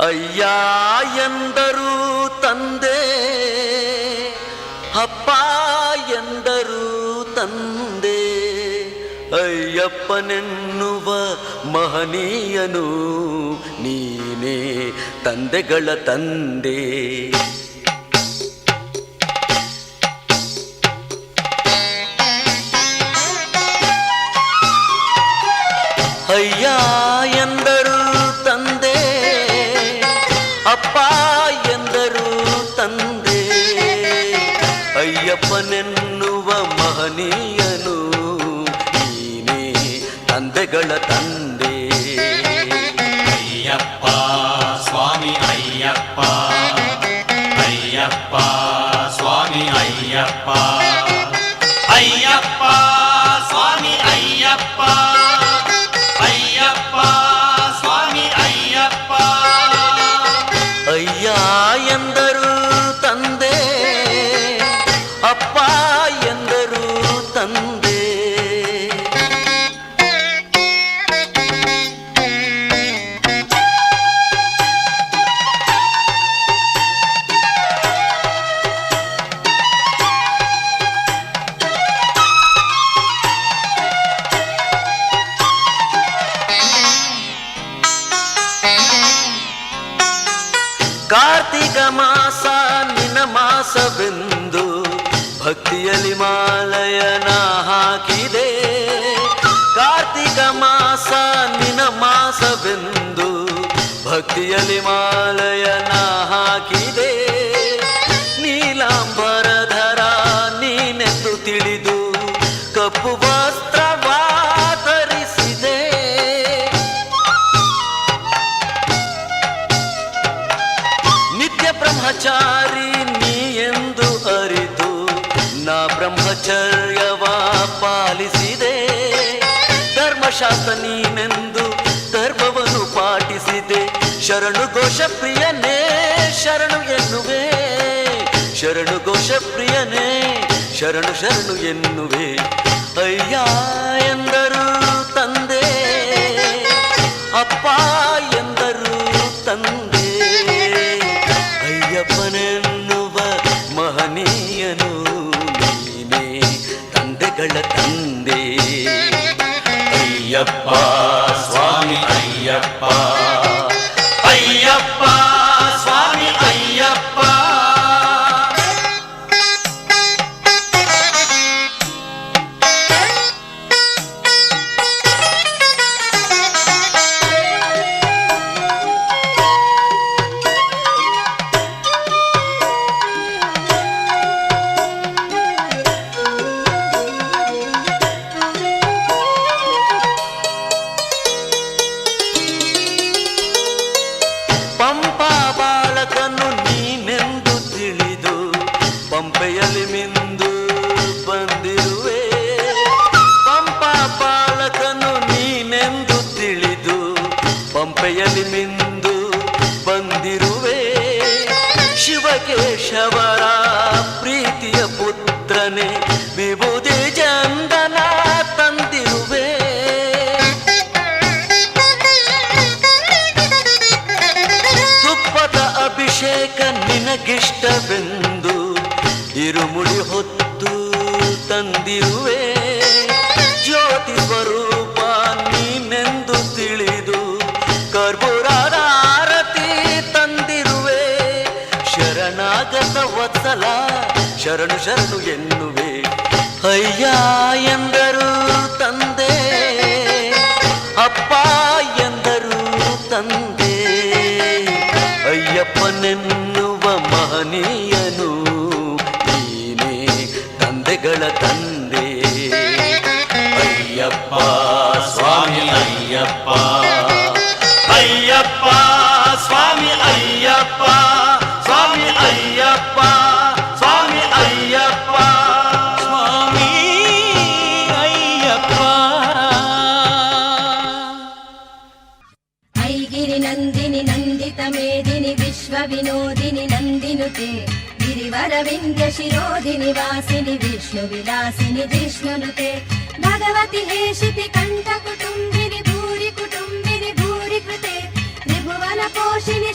ಅಯ್ಯ ಎಂದರು ತಂದೆ, ಅಪ್ಪ ಎಂದರು ತಂದೆ, ಅಯ್ಯಪ್ಪನೆನ್ನುವ ಮಹನೀಯನು ನೀನೇ ತಂದೆಗಳ ತಂದೆ. ಅಯ್ಯ ಎಂದರು ತಂದೆ, ಅಪ್ಪ ಎಂದರು ತಂದೆ, ಅಯ್ಯಪ್ಪನೆನ್ನುವ ಮಹನೀಯನು ನೀನೇ ತಂದೆಗಳ ತಂದೆ. ಅಯ್ಯಪ್ಪ ಸ್ವಾಮಿ ಅಯ್ಯಪ್ಪ, ಅಯ್ಯಪ್ಪ ಸ್ವಾಮಿ ಅಯ್ಯಪ್ಪ, ಅಯ್ಯಪ್ಪ ಸ್ವಾಮಿ ಅಯ್ಯಪ್ಪ, ಅಯ್ಯಪ್ಪ ಸ್ವಾಮಿ ಅಯ್ಯಪ್ಪ. ಅಯ್ಯ ಎಂದರು ತಂದೆ, ಅಪ್ಪ ಎಂದರು ತಂದೆ. ಕಾರ್ತಿಕ ಮಾಸ ನಿನ ಮಾಸವೆಂದು ಭಕ್ತಿಯಲ್ಲಿ ಮಾಲಯನ ಹಾಕಿದೆ. ಕಾರ್ತಿಕ ಮಾಸ ನಿನ ಮಾಸವೆಂದು ಭಕ್ತಿಯಲ್ಲಿ ಮಾಲಯನ ಹಾಕಿದೆ. ನೀಲಾಂಬರಧರ ನೀನೆಂದು ತಿಳಿದು ಕಪ್ಪು ವಸ್ತ್ರವಾ ಧರಿಸಿದೆ. ನಿತ್ಯ ಬ್ರಹ್ಮಚಾರಿ ನೀ ಎಂದು ಅರಿತು ನಾ ಬ್ರಹ್ಮಚರ್ಯವ ಪಾಲಿಸಿದೆ. ಧರ್ಮಶಾಸ್ತ್ರ ನೀನೆಂದು ಧರ್ಮವನ್ನು ಪಾಟಿಸಿದೆ. ಶರಣು ಘೋಷ ಪ್ರಿಯನೇ ಶರಣು ಎನ್ನುವೆ, ಶರಣು ಘೋಷ ಪ್ರಿಯನೇ ಶರಣು ಶರಣು ಎನ್ನುವೆ. ಅಯ್ಯ ಎಂದರು ತಂದೆ, ಅಪ್ಪ ಎಂದರು ತಂದೆ, ಅಯ್ಯಪ್ಪನೆನ್ನುವ ಮಹನೀಯನು ನೀನೇ ತಂದೆಗಳ ತಂದೆ. ಅಯ್ಯಪ್ಪ ಸ್ವಾಮಿ ಅಯ್ಯಪ್ಪ, ಅಯ್ಯಪ್ಪ ಸ್ವಾಮಿ ಅಯ್ಯಪ್ಪ. ಪಂಪಾ ಬಾಲಕನು ನೀನೆಂದು ತಿಳಿದು ಪಂಪೆಯಲ್ಲಿ ಮಿಂದು ಬಂದಿರುವೆ. ಪಂಪಾ ಬಾಲಕನು ನೀನೆಂದು ತಿಳಿದು ಪಂಪೆಯಲ್ಲಿ ಮಿಂದು ಬಂದಿರುವೆ. ಶಿವಕೇಶವರ ಪ್ರೀತಿಯ ಪುತ್ರನೇ ವಿಭೂತಿ ಚಂದನ ತಂದಿರುವೆ. ತುಪ್ಪದ ಅಭಿಷೇಕ ನಿನಗಿಷ್ಟವೆಂದು ಇರುಮುಡಿ ಹೊತ್ತು ತಂದಿರುವೆ. ಜ್ಯೋತಿ ಸ್ವರೂಪ ನೀನೆಂದು ತಿಳಿದು ಕರ್ಪೂರದ ಆರತಿ ತಂದಿರುವೆ. ಶರಣಾಗತ ವತ್ಸಲ ಶರಣು ಶರಣು ಎನ್ನುವೆ. ಅಯ್ಯ ಎಂದರು ತಂದೆ, ಅಪ್ಪ ಎಂದರು ತಂದೆ, ಅಯ್ಯಪ್ಪನೆನ್ನುವ ಮಹನೀಯನು ನೀನೇ ತಂದೆಗಳ ತಂದೆ. ಅಯ್ಯಪ್ಪ ಸ್ವಾಮಿ ಅಯ್ಯಪ್ಪ, ಅಯ್ಯಪ್ಪ ಸ್ವಾಮಿ ಅಯ್ಯಪ್ಪ, ಸ್ವಾಮಿ ಅಯ್ಯಪ್ಪ, ಸ್ವಾಮಿ ಅಯ್ಯಪ್ಪ, ಸ್ವಾಮಿ ಅಯ್ಯಪ್ಪ. ಐಗಿರಿ ನಂದಿನಿ ನಂದಿತ ಮೇದಿನಿ ವಿಶ್ವ ವಿನೋದಿನಿ ನಂದಿನುತೆ ಗಿರಿವರ ವಿಂಧ್ಯ ಶಿರೋಧಿನಿ ವಾಸಿನಿ ವಿಷ್ಣು ವಿಲಾಸಿನಿ ಜಿಷ್ಣುನುತೆ ಭಗವತಿ ಹೇಷಿತಿ ಕಂಠ ಕುಟುಂಬಿನಿ ಭೂರಿ ಕುಟುಂಬಿನಿ ಭೂರಿ ಕೃತೆ ತ್ರಿಭುವನ ಪೋಷಿಣಿ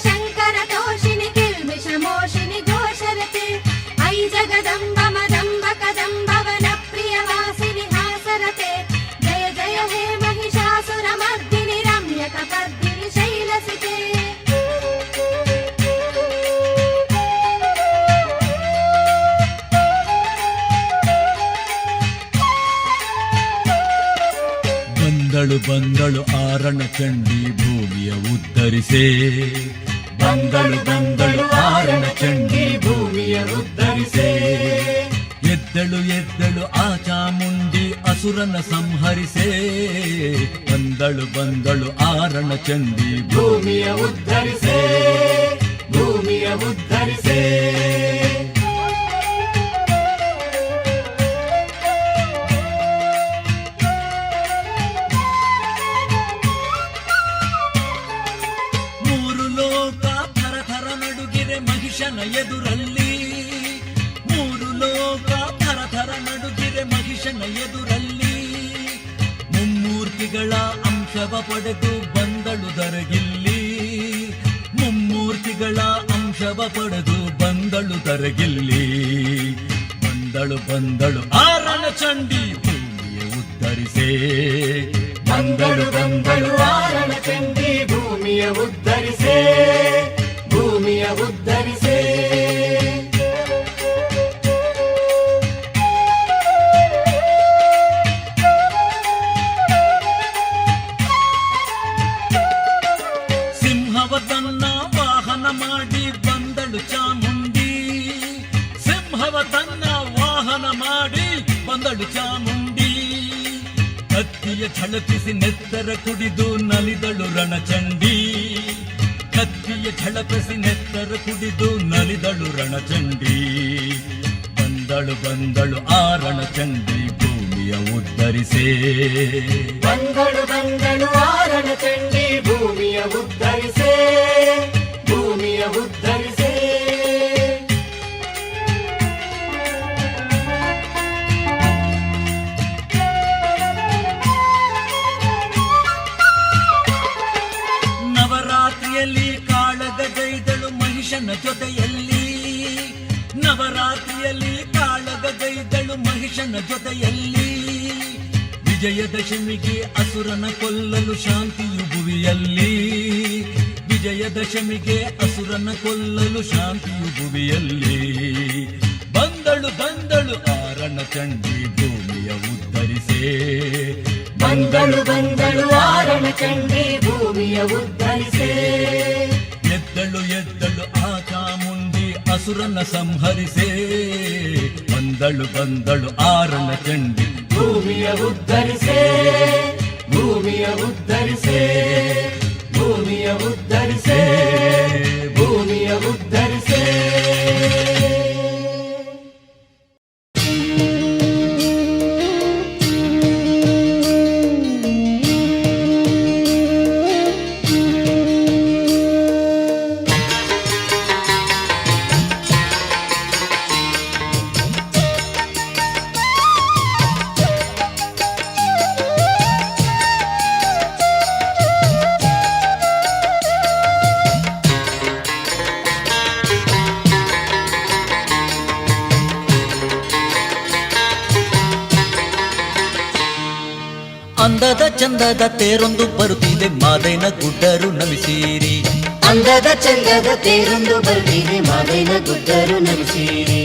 ಬಂದಳು ಆರಣ ಚಂಡಿ ಭೂಮಿಯ ಉದ್ಧರಿಸೆ. ಬಂದಳು ಆರಣ ಚಂಡಿ ಭೂಮಿಯ ಉದ್ಧರಿಸೆ. ಎದ್ದಳು ಆ ಚಾಮುಂಡಿ ಅಸುರನ ಸಂಹರಿಸೆ. ಬಂದಳು ಆರಣ ಚಂಡಿ ಭೂಮಿಯ ಉದ್ಧರಿಸೆ. ಭೂಮಿಯ ಉದ್ಧರಿಸೆ. ಮಹಿಷನ ಎದುರಲ್ಲಿ. ಮೂರು ಲೋಕ ಥರ ನಡುಗಿರೆ ಮಹಿಷನ ಎದುರಲ್ಲಿ. ಮುಮ್ಮೂರ್ತಿಗಳ ಅಂಶವ ಪಡೆದು ಬಂದಳು ದರಗಿಲ್ಲಿ. ಮುಮ್ಮೂರ್ತಿಗಳ ಅಂಶವ ಪಡೆದು ಬಂದಳು ದರಗಿಲ್ಲಿ. ಬಂದಳು ಆರಣ ಚಂಡಿ ಭೂಮಿಯ ಉದ್ಧರಿಸೆ. ಬಂದಳು ಆರಣ ಚಂಡಿ ಭೂಮಿಯ ಉದ್ಧರಿಸೆ. ಭೂಮಿಯ ಉದ್ಧರಿಸೆ. ಸಿಂಹವ ತನ್ನ ವಾಹನ ಮಾಡಿ ಬಂದಳು ಚಾಮುಂಡಿ. ಸಿಂಹವ ತನ್ನ ವಾಹನ ಮಾಡಿ ಬಂದಳು ಚಾಮುಂಡಿ. ಕತ್ತಿಯ ಛಳಪಿಸಿ ನೆತ್ತರ ಕುಡಿದು ನಲಿದಳು ರಣಚಂಡಿ. ಕತ್ತಿಯ ಛಳಪಿಸಿ ನೆತ್ತರ ಕುಡಿದು ನಲಿದಳು ರಣಚಂಡಿ. ಬಂದಳು ಆರಣ ಚಂಡಿ ಭೂಮಿಯ ಉದ್ಧರಿಸೆ. ಬಂದಳು ಆರಣ ಚಂಡಿ ಭೂಮಿಯ ಉದ್ಧರಿಸೆ. ಭೂಮಿಯ ಉದ್ಧರಿಸೆ. ನವರಾತ್ರಿಯಲ್ಲಿ ಕಾಳಗೈದಳು ಮಹಿಷನ ಜೊತೆಯಲ್ಲಿ. ನವರಾತ್ರಿಯಲ್ಲಿ ಕಾಳಗೈದಳು ಮಹಿಷನ ಜೊತೆಯಲ್ಲಿ. ವಿಜಯದಶಮಿಗೆ ಅಸುರನ ಕೊಲ್ಲಲು ಶಾಂತಿಯು ಭುವಿಯಲ್ಲಿ. ವಿಜಯದಶಮಿಗೆ ಅಸುರನ ಕೊಲ್ಲಲು ಶಾಂತಿಯು ಭುವಿಯಲ್ಲಿ. ಬಂದಳು ಆರಣ ಚಂಡಿ ಭೂಮಿಯ ಉದ್ಧರಿಸೆ. ಬಂದಳು ಆರಣ ಚಂಡಿ ಭೂಮಿಯ ಉದ್ಧರಿಸೆ. ಎದ್ದಳು ಆ ಚಾಮುಂಡಿ ಅಸುರನ ಸಂಹರಿಸೆ. ಬಂದಳು ಆರಣ ಚಂಡಿ ಭೂಮಿಯ ಉದ್ಧರಿಸೆ. ಭೂಮಿಯ ಉದ್ಧರಿಸೆ. ಭೂಮಿಯ ಉದ್ಧರಿಸೆ. ಭೂಮಿಯ ಉದ್ಧರಿಸೆ. ಅಂದದ ಚಂದದ ತೇರೊಂದು ಬರುತ್ತಿದೆ ಮಾದೈನ ಗುಡ್ಡರು ನಮಿಸಿರಿ. ಅಂದದ ಚಂದದ ತೇರೊಂದು ಬರುತ್ತಿದೆ ಮಾದೈನ ಗುಡ್ಡರು ನಮಿಸಿರಿ.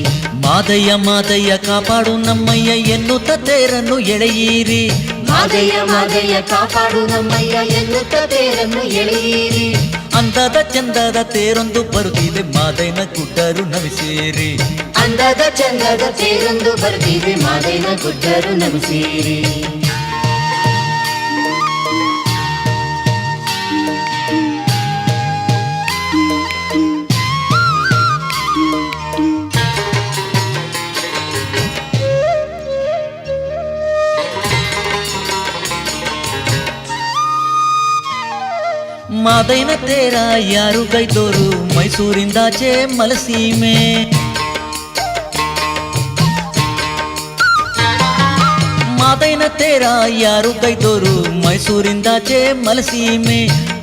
ಮಾದಯ್ಯ ಕಾಪಾಡು ನಮ್ಮಯ್ಯ ಎನ್ನುತ್ತ ತೇರನ್ನು ಎಳೆಯಿರಿ. ಮಾದಯ್ಯ ಕಾಪಾಡು ನಮ್ಮಯ್ಯ ಎನ್ನುತ್ತ ತೇರನ್ನು ಎಳೆಯಿರಿ. ಅಂದದ ಚಂದದ ತೇರೊಂದು ಬರುತ್ತಿದೆ ಮಾದೈನ ಗುಡ್ಡರು ನಮಿಸಿರಿ. ಅಂದದ ಚಂದದ ತೇರೊಂದು ಬರುತ್ತಿದೆ ಮಾದೈನ ಗುಡ್ಡರು ನಮಿಸಿರಿ. ಮಾದೈನ ತೇರ ಯಾರು ಗೈದೋರು ಮೈಸೂರಿಂದಾಚೆ ಮಲಸೀಮೆ. ಮಾದೈನ ತೇರ ಯಾರು ಗೈದೋರು ಮೈಸೂರಿಂದಾಚೆ ಮಲಸೀಮೆ.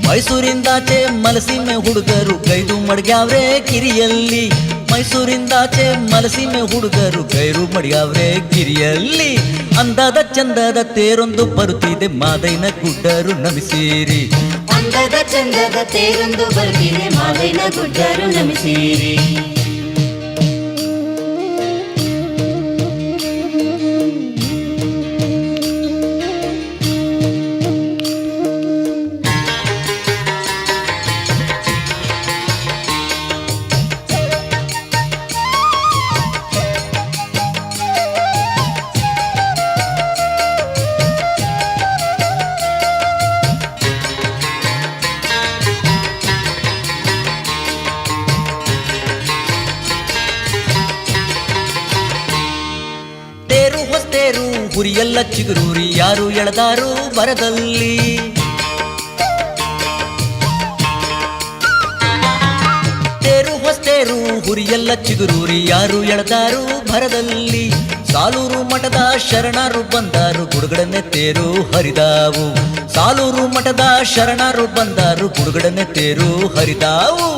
ಮೈಸೂರಿಂದಾಚೆ ಮಲಸೀಮೆ ಹುಡುಗರು ಗೈದು ಮಡ್ಗ್ಯಾವ್ರೆ ಗಿರಿಯಲ್ಲಿ. ಮೈಸೂರಿಂದಾಚೆ ಮಲಸೀಮೆ ಹುಡುಗರು ಗೈರು ಮಡ್ಗ್ಯಾವ್ರೆ ಗಿರಿಯಲ್ಲಿ. ಅಂದದ ಚಂದದ ತೇರೊಂದು ಬರುತ್ತಿದೆ ಮಾದೈನ ಗುಡ್ಡರು ನಮಿಸಿರಿ. ಅಂದದ ಚಂದದ ತೇರೊಂದು ಬರುತ್ತಿದೆ ಮಾದೈನ ಗುಡ್ಡರು ನಮಿಸಿರಿ. ಹೊಸ್ತೇರು ಹುರಿಯೆಲ್ಲ ಚಿಗುರೂರಿ ಯಾರು ಎಳೆದಾರು ಬರದಲ್ಲಿ. ತೇರು ಹೊಸ್ತೇರು ಹುರಿಯೆಲ್ಲ ಚಿಗುರೂರಿ ಯಾರು ಎಳೆದಾರು ಭರದಲ್ಲಿ. ಸಾಲೂರು ಮಠದ ಶರಣರು ಬಂದಾರು ಗುಡುಗಡನೆ ತೇರು ಹರಿದಾವು. ಸಾಲೂರು ಮಠದ ಶರಣರು ಬಂದಾರು ಗುಡುಗಡನೆ ತೇರು ಹರಿದಾವು.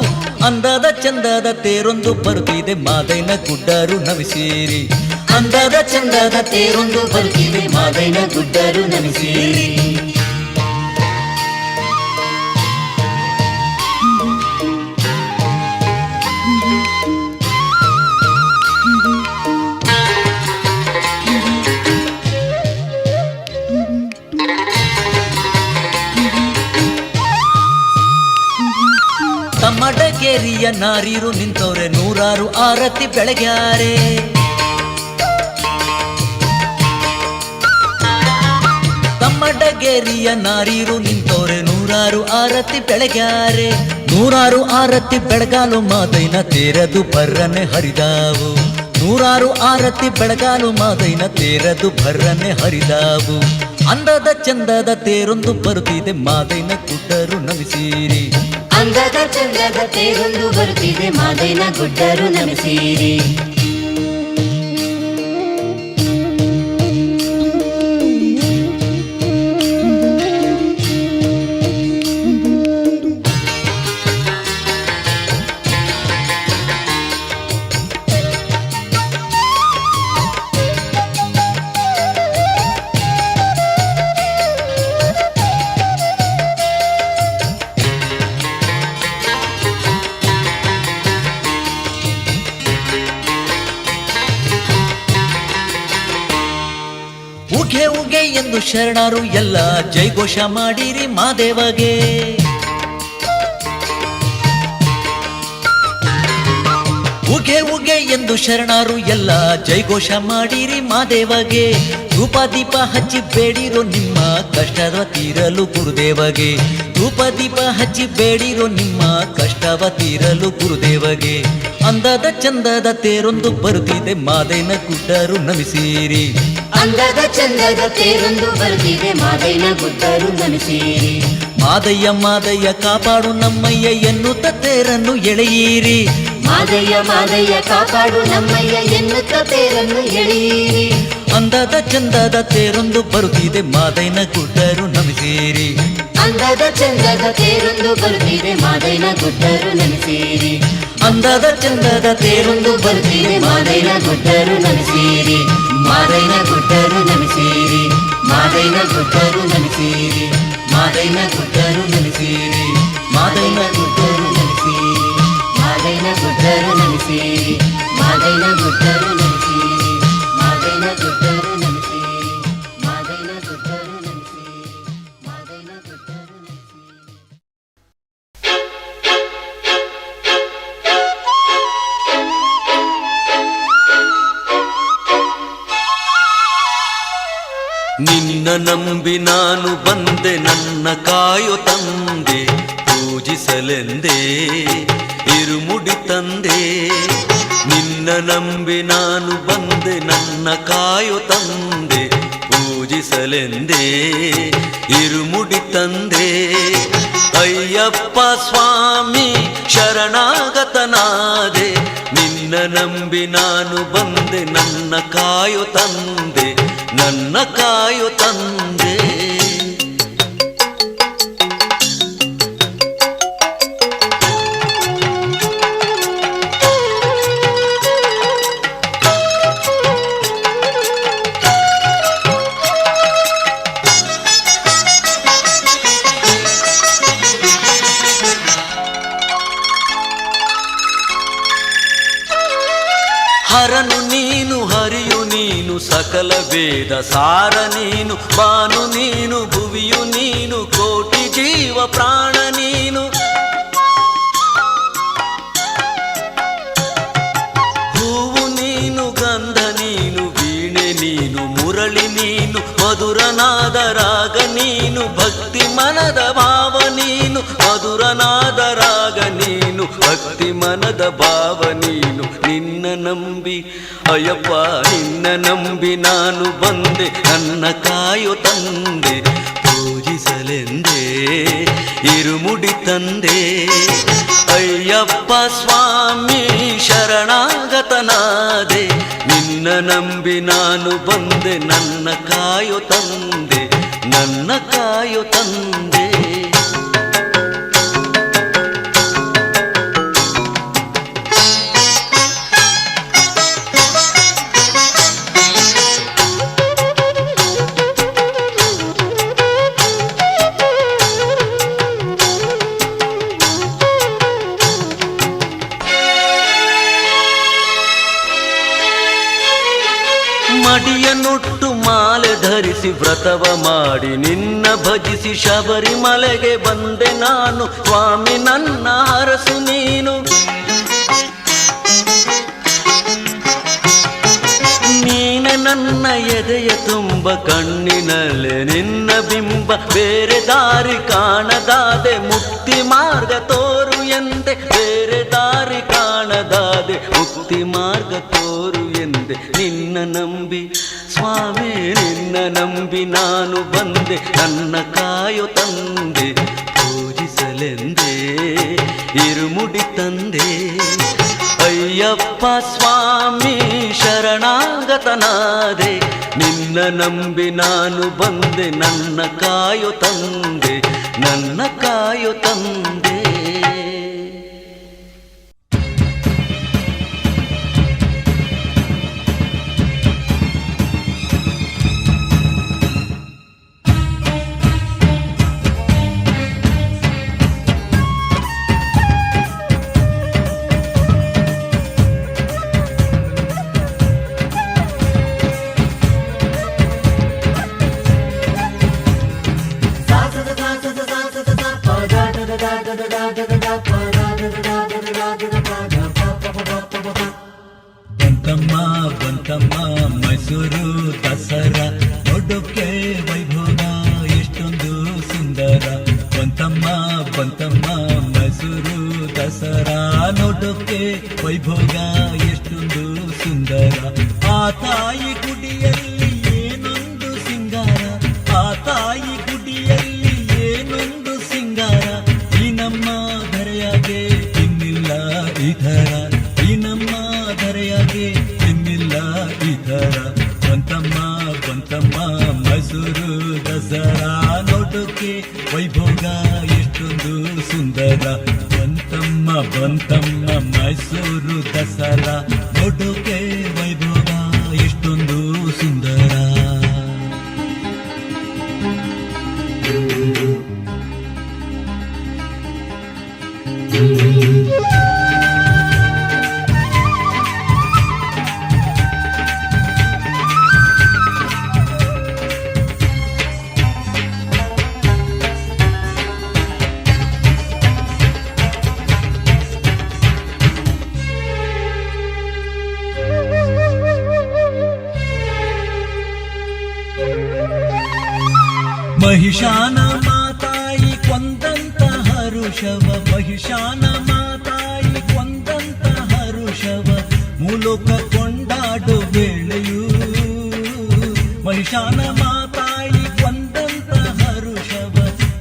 ಅಂದದ ಚಂದದ ತೇರೊಂದು ಬರುತ್ತಿದೆ ಮಾದೈನ ಗುಡ್ಡರು ನಮಿಸಿರಿ. ಅಂದದ ಚಂದದ ತೇರೊಂದು ಬರುತ್ತಿದೆ ಮಾದೈನ ಗುಡ್ಡರು ನಮಿಸಿರಿ. ತಮ್ಮಡಗೇರಿಯ ನಾರೀರು ನಿಂತವ್ರೆ ನೂರಾರು ಆರತಿ ಬೆಳಗ್ಯಾರೆ. ತಮ್ಮಡಗೇರಿಯ ನಾರೀರು ನಿಂತವ್ರೆ ನೂರಾರು ಆರತಿ ಬೆಳಗ್ಯಾರೆ. ನೂರಾರು ಆರತಿ ಬೆಳಗಾಲು ಮಾದೈನ ತೇರದು ಬರ್ರನೆ ಹರಿದಾವು. ನೂರಾರು ಆರತಿ ಬೆಳಗಾಲು ಮಾದೈನ ತೇರದು ಬರ್ರನೆ ಹರಿದಾವು. ಅಂದದ ಚಂದದ ತೇರೊಂದು ಬರುತ್ತಿದೆ ಮಾದೈನ ಗುಡ್ಡರು ನಮಿಸಿರಿ. ಅಂದದ ಚಂದದ ತೇರೊಂದು ಬರುತ್ತಿದೆ ಮಾದೈನ ಗುಡ್ಡರು ನಮಿಸಿರಿ. ಉಗೆ ಉಗೆ ಎಂದು ಶರಣರು ಎಲ್ಲ ಜೈಘೋಷ ಮಾಡಿರಿ ಮಾದೇವಗೆ. ಉಗೆ ಉಗೆ ಎಂದು ಶರಣರು ಎಲ್ಲ ಜೈಘೋಷ ಮಾಡಿರಿ ಮಾದೇವಗೆ. ಧೂಪ ದೀಪ ಹಚ್ಚಿ ಬೇಡಿರೋ ನಿಮ್ಮ ಕಷ್ಟವ ತೀರಲು ಗುರುದೇವಗೆ. ಧೂಪ ದೀಪ ಹಚ್ಚಿ ಬೇಡಿರೋ ನಿಮ್ಮ ಕಷ್ಟವ ತೀರಲು ಗುರುದೇವಗೆ. ಅಂದದ ಚಂದದ ತೇರೊಂದು ಬರುತ್ತಿದೆ ಮಾದೈನ ಗುಡ್ಡರು ನಮಿಸಿರಿ. ಅಂದದ ಚಂದದ ತೇರೊಂದು ಬರುತ್ತಿದೆ ಮಾದೈನ ಗುಡ್ಡರು ನಮಿಸಿರಿ. ಮಾದಯ್ಯ ಮಾದಯ್ಯ ಕಾಪಾಡು ನಮ್ಮಯ್ಯ ಎನ್ನುತ್ತ ತೇರನ್ನು ಎಳೆಯಿರಿ. ಮಾದಯ್ಯ ಮಾದಯ್ಯ ಕಾಪಾಡು ನಮ್ಮಯ್ಯ ಎನ್ನುತ್ತ ತೇರನ್ನು ಎಳೆಯಿರಿ. ಅಂದದ ಚಂದದ ತೇರೊಂದು ಬರುತ್ತಿದೆ ಮಾದೈನ ಗುಡ್ಡರು ನಮಿಸಿರಿ. ಅಂದದ ಚಂದದ ತೇರೊಂದು ಬರುತ್ತಿದೆ ಮಾದೈನ ಗುಡ್ಡರು ನಮಿಸಿರಿ. ಅಂದದ ಚಂದದ ತೇರೊಂದು ಬರುತ್ತಿದೆ ಮಾದೈನ ಗುಡ್ಡರು ನಮಿಸಿರಿ. ಮಾದೈನ ಗುಡ್ಡರು ನಮಿಸಿರಿ. ಮಾದೈನ ಗುಡ್ಡರು ನಮಿಸಿರಿ. ಮಾದೈನ ಗುಡ್ಡರು ನಮಿಸಿರಿ. ಮಾದೈನ ಗುಡ್ಡರು ನಮಿಸಿರಿ. ಮಾದೈನ ಗುಡ್ಡರು ನಮಿಸಿರಿ. ಮಾದೈನ ಗುಡ್ಡರು ನಮಿಸಿರಿ. ಮಾದೈನ ಗುಡ್ಡರು ನಮಿಸಿರಿ. ಮಾದೈನ ಗುಡ್ಡರು ನಮಿಸಿರಿ. ಮಾದೈನ ಗುಡ್ಡರು ನಮಿಸಿರಿ. ನಿನ್ನ ನಂಬಿ ನಾನು ಬಂದೆ ನನ್ನ ಕಾಯೋ ತಂದೆ ಪೂಜಿಸಲೆಂದೇ ಇರುಮುಡಿ ತಂದೆ. ನಿನ್ನ ನಂಬಿ ನಾನು ಬಂದೆ ನನ್ನ ಕಾಯೋ ತಂದೆ ಪೂಜಿಸಲೆಂದೇ ಇರುಮುಡಿ ತಂದೆ. ಅಯ್ಯಪ್ಪ ಸ್ವಾಮಿ ಶರಣಾಗತನಾದೆ. ನಿನ್ನ ನಂಬಿ ನಾನು ಬಂದೆ ನನ್ನ ಕಾಯೋ ತಂದೆ ನನ್ನ ಕಾಯೋ ತಂದೆ. ಹರನು ನೀನು ಹರಿಯು ನೀನು ಸಕಲ ವೇದ ಸಾರ ನೀನು. ಬಾನು ನೀನು ಭುವಿಯು ನೀನು ಕೋಟಿ ಜೀವ ಪ್ರಾಣ ನೀನು. ಹೂವು ನೀನು ಗಂಧ ನೀನು ವೀಣೆ ನೀನು ಮುರಳಿ ನೀನು ಮಧುರನಾದ ರಾಗ ನೀನು. ಭಕ್ತಿ ಮನದ ಭಾವ ನೀನು ಮಧುರನಾದ ರಾಗ ನೀನು. ನೀನು ಭಕ್ತಿ ಮನದ ಭಾವ ನೀನು ನಿನ್ನ ನಂಬಿ ಅಯ್ಯಪ್ಪ ನಿನ್ನ ನಂಬಿ ನಾನು ಬಂದೆ ನನ್ನ ಕಾಯೋ ತಂದೆ ಪೂಜಿಸಲೆಂದೇ ಇರುಮುಡಿ ತಂದೆ ಅಯ್ಯಪ್ಪ ಸ್ವಾಮಿ ಶರಣಾಗತನಾದೆ ನಿನ್ನ ನಂಬಿ ನಾನು ಬಂದೆ ನನ್ನ ಕಾಯೋ ತಂದೆ ನನ್ನ ಕಾಯೋ ತಂದೆ ಮಡಿಯನ್ನುಟ್ಟು ಮಾಲೆ ಧರಿಸಿ ವ್ರತವ ಮಾಡಿ ನಿನ್ನ ಭಜಿಸಿ ಶಬರಿಮಲೆಗೆ ಬಂದೆ ನಾನು ಸ್ವಾಮಿ ನನ್ನ ಹರಸು ನೀನು ನೀನೆ ನನ್ನ ಎದೆಯ ತುಂಬ ಕಣ್ಣಿನಲ್ಲೇ ನಿನ್ನ ಬಿಂಬ ಬೇರೆ ದಾರಿ ಕಾಣದಾದೆ ಮುಕ್ತಿ ಮಾರ್ಗ ತೋರು ಎಂದೆ ಬೇರೆ ದಾರಿ ಕಾಣದಾದೆ ಮುಕ್ತಿ ಮಾರ್ಗ ತೋರು ಎಂದೆ ನಿನ್ನ ನಂಬಿ ಸ್ವಾಮಿ ನಿನ್ನ ನಂಬಿ ನಾನು ಬಂದೆ ನನ್ನ ಕಾಯೋ ತಂದೆ ಪೂಜಿಸಲೆಂದೇ ಇರುಮುಡಿ ತಂದೆ ಅಯ್ಯಪ್ಪ ಸ್ವಾಮಿ ಶರಣಾಗತನಾದೆ ನಿನ್ನ ನಂಬಿ ನಾನು ಬಂದೆ ನನ್ನ ಕಾಯೋ ತಂದೆ ನನ್ನ ಕಾಯೋ ತಂದೆ ಬಂತಮ್ಮ ಬಂತಮ್ಮ ಮೈಸೂರು ದಸರಾ ನೋಡೋಕೆ ವೈಭೋಗ ಎಷ್ಟೊಂದು ಸುಂದರ ಬಂತಮ್ಮ ಬಂತಮ್ಮ ಮೈಸೂರು ದಸರಾ ನೋಡೋಕೆ ವೈಭೋಗ ಎಷ್ಟೊಂದು ಸುಂದರ ಆ ತಾಯಿ ಗುಡಿಯಲ್ಲಿ ಏನೊಂದು ಸಿಂಗಾರ ಆ ತಾಯಿ ಗುಡಿಯಲ್ಲಿ ಏನೊಂದು ಸಿಂಗಾರ ಈ ನಮ್ಮ ಧರೆಯಾಗೆ ಇನ್ನಿಲ್ಲ ಇದರ ಈ ನಮ್ಮ ಧರೆಯಾಗೆ ಇನ್ನಿಲ್ಲ ಇದರ ಬಂತಮ್ಮ ಬಂತಮ್ಮ ಮೈಸೂರು ದಸರಾ ನೋಡೋಕೆ ವೈಭೋಗ ಎಷ್ಟೊಂದು ಸುಂದರ ಬಂತಮ್ಮ ಬಂತಮ್ಮ ಮೈಸೂರು ದಸರಾ ನೋಡೋಕೆ ವೈಭೋಗ ಎಷ್ಟೊಂದು ಸುಂದರ ಮಹಿಷಾನ ಮಾತಾಯಿ ಕೊಂದಂತ ಹರುಷವ ಮಹಿಷಾನ ಮಾತಾಯಿ ಕೊಂದಂತ ಹರುಷವ ಮೂಲಕ ಕೊಂಡಾಡು ವೇಳೆಯೂ ಮಹಿಷಾನ ಮಾತಾಯಿ ಕೊಂದಂತ ಹರುಷವ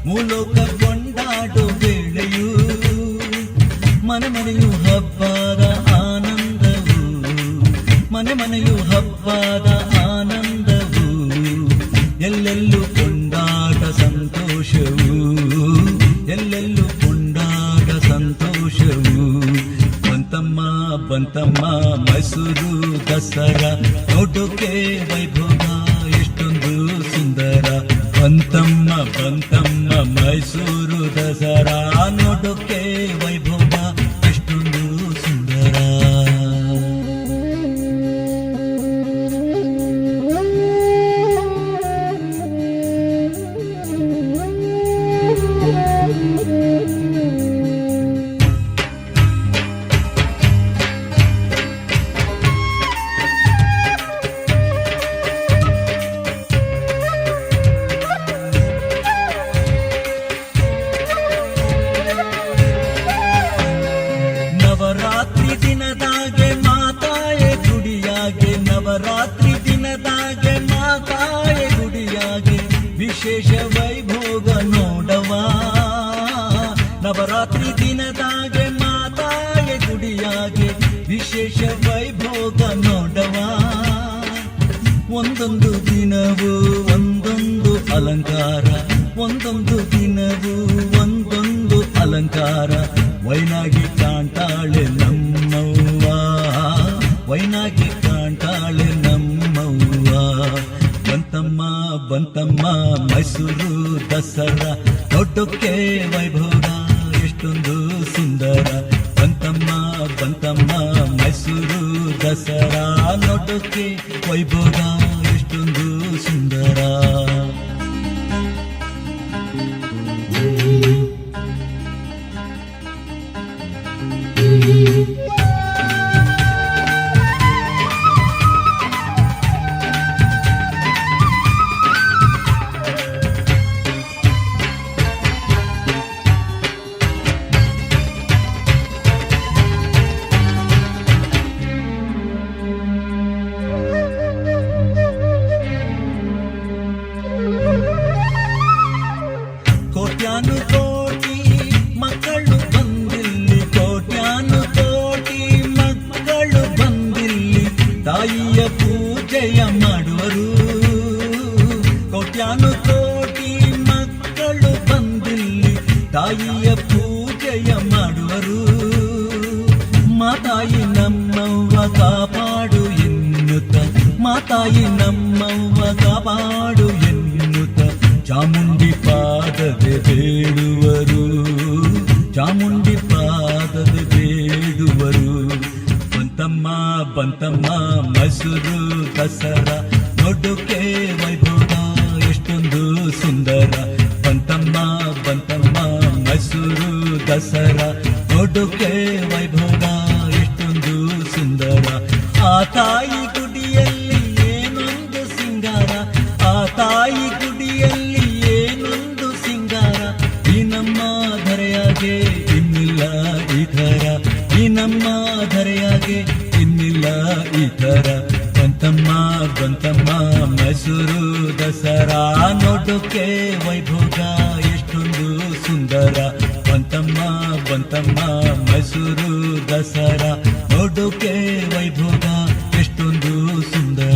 ಮೂಲಕ ಕೊಂಡಾಡು ವೇಳೆಯೂ ಮನೆ ಮನೆಯು ಹಬ್ಬದ ಆನಂದವು ಮನೆ ಮನೆಯು ಹಬ್ಬದ ಆನಂದವು ಎಲ್ಲೆಲ್ಲೂ ಕೊಂಡಾಟ ಸಂತೋಷವು ಎಲ್ಲೆಲ್ಲೂ ಕೊಂಡಾಟ ಸಂತೋಷವು ಬಂತಮ್ಮ ಬಂತಮ್ಮ ಮೈಸೂರು ದಸರಾ ನೋಡೋಕೆ ವೈಭೋಗ ಎಷ್ಟೊಂದು ಸುಂದರ ಬಂತಮ್ಮ ಬಂತಮ್ಮ ಮೈಸೂರು ದಸರಾ ನೋಡೋಕೆ ವೈಭೋಗ ಎಷ್ಟೊಂದು ಸುಂದರ ವಿಶೇಷ ವೈಭೋಗ ನೋಡವ ಒಂದೊಂದು ದಿನವೂ ಒಂದೊಂದು ಅಲಂಕಾರ ಒಂದೊಂದು ದಿನವೂ ಒಂದೊಂದು ಅಲಂಕಾರ ವೈನಾಗಿ ಕಾಣ್ತಾಳೆ ನಮ್ಮವ್ವ ವೈನಾಗಿ ಕಾಣ್ತಾಳೆ ನಮ್ಮವ್ವ ಬಂತಮ್ಮ ಬಂತಮ್ಮ ಮೈಸೂರು ದಸರಾ ನೋಟಕ್ಕೆ ವೈಭೋಗ ಎಷ್ಟೊಂದು ಸುಂದರ ಬಂತಮ್ಮ ಬಂತಮ್ಮ ಮೈಸೂರು ದಸರಾ ನೋಟಕ್ಕೆ ವೈಭೋಗ ಎಷ್ಟೊಂದು ಸುಂದರ ಕೋಟ್ಯಾನು ಕೋಟಿ ಮಕ್ಕಳು ಬಂದಿಲ್ಲಿ ಕೋಟ್ಯಾನು ಕೋಟಿ ಮಕ್ಕಳು ಬಂದಿಲ್ಲಿ ತಾಯಿಯ ಪೂಜೆಯ ಮಾಡುವರು ಕೋಟ್ಯಾನು ಕೋಟಿ ಮಕ್ಕಳು ಬಂದಿಲ್ಲಿ ತಾಯಿಯ ಪೂಜೆಯ ಮಾಡುವರು ಮಾತಾಯಿ ನಮ್ಮವ್ವ ಕಾಪಾಡು ಎನ್ನುತ್ತ ಮಾತಾಯಿ ನಮ್ಮವ್ವ ಕಾಪಾಡು ಎನ್ನುತ್ತ ಚಾಮುಂಡಿ ಪಾದದೆ ಬೇಡುವರು ಚಾಮುಂಡಿ ಪಾದದೆ ಬೇಡುವರು ಬಂತಮ್ಮ ಬಂತಮ್ಮ ಮೈಸೂರು ದಸರಾ ನೋಡೋಕೆ ವೈಭೋಗ ಎಷ್ಟೊಂದು ಸುಂದರ ಬಂತಮ್ಮ ಬಂತಮ್ಮ ಮೈಸೂರು ದಸರಾ ನೋಡೋಕೆ ವೈಭೋಗ ಎಷ್ಟೊಂದು ಸುಂದರ ಆ ತಾಯಿ ಗುಡಿಯಲ್ಲಿ ಏನೊಂದು ಸಿಂಗಾರ ಆ ತಾಯಿ ಗುಡಿಯಲ್ಲಿ ಏನೊಂದು ಸಿಂಗಾರ ಈ ನಮ್ಮ ಧರೆಯಾಗೆ ಇನ್ನಿಲ್ಲ ಈ ಥರ ಈ ನಮ್ಮ ಧರೆಯಾಗೆ ಇನ್ನಿಲ್ಲ ಈ ಥರ ಬಂತಮ್ಮ ಬಂತಮ್ಮ ಮೈಸೂರು ದಸರಾ ನೋಡೋಕೆ ವೈಭೋಗ ಎಷ್ಟೊಂದು ಸುಂದರ ಬಂತಮ್ಮ ಬಂತಮ್ಮ ಮೈಸೂರು ದಸರಾ ನೋಡೋಕೆ ವೈಭೋಗ ಎಷ್ಟೊಂದು ಸುಂದರ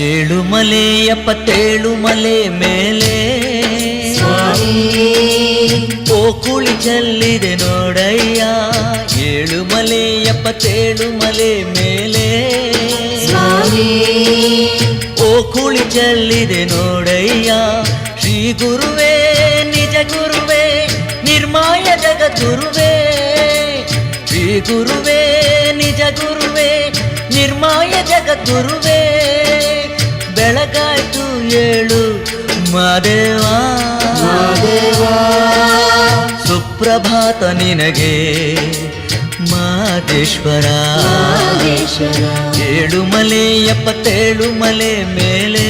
ಏಳು ಮಲೆ 77 ಮಲೆ ಮೇಲೆ ಓ ಕುಳಿ ಚೆಲ್ಲಿದೆ ನೋಡಯ್ಯ 7 ಮಲೆ 77 ಮಲೆ ಮೇಲೆ ಓ ಕುಳಿ ಚೆಲ್ಲಿದೆ ನೋಡಯ್ಯ ಶ್ರೀ ಗುರುವೇ ನಿಜ ಗುರುವೇ ನಿರ್ಮಾಯ ಜಗದ್ಗುರುವೇ ಶ್ರೀ ಗುರುವೇ ನಿಜ ಗುರುವೇ ನಿರ್ಮಾಯ ಜಗದ್ಗುರುವೇ ಬೆಳಗಾಯ್ತು ಏಳು ಮಾದೇವಾ ಸುಪ್ರಭಾತ ನಿನಗೆ ಮಾದೇಶ್ವರ 7 ಮಲೆ 77 ಮಲೆ ಮೇಲೆ